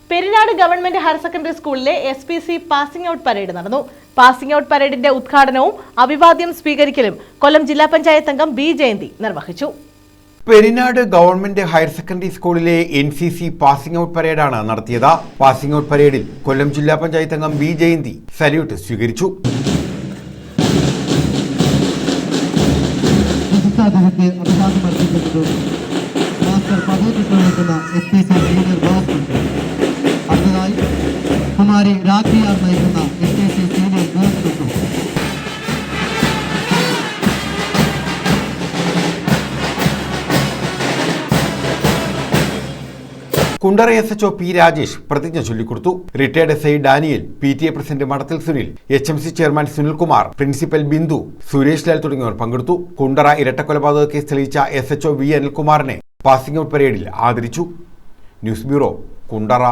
Perinad government higher secondary സ്കൂളിലെ SPC passing out parade നടന്നു. Passing out പരേഡിന്റെ ഉദ്ഘാടനവും അഭിവാദ്യം സ്വീകരിക്കലും കൊല്ലം ജില്ലാ പഞ്ചായത്ത് അംഗം B ജയന്തി നിർവഹിച്ചു. പെരിനാട് ഗവൺമെന്റ് ഹയർ സെക്കൻഡറി സ്കൂളിലെ NCC പാസിംഗ് ഔട്ട് പരേഡാണ് നടത്തിയത്. പാസിംഗ് ഔട്ട് പരേഡിൽ കൊല്ലം ജില്ലാ പഞ്ചായത്ത് അംഗം B ജയന്തി സല്യൂട്ട് സ്വീകരിച്ചു. कुमारी राखी और Nayana SPC senior girls school Kundara SHO P Rajesh പ്രതിജ്ഞ ചൊല്ലിക്കൊടുത്തു. Retired SI Daniel, PTA president Madathil Sunil, HMC chairman Sunilkumar, principal Bindu, Suresh Lal തുടങ്ങിയവർ പങ്കെടുത്തു. കുണ്ടറ ഇരട്ടക്കൊലപാതക കേസ് തെളിയിച്ച SHO V അനിൽകുമാറിനെ പാസിംഗ് ഔട്ട് പരേഡിൽ ആദരിച്ചു. News bureau, Kundara.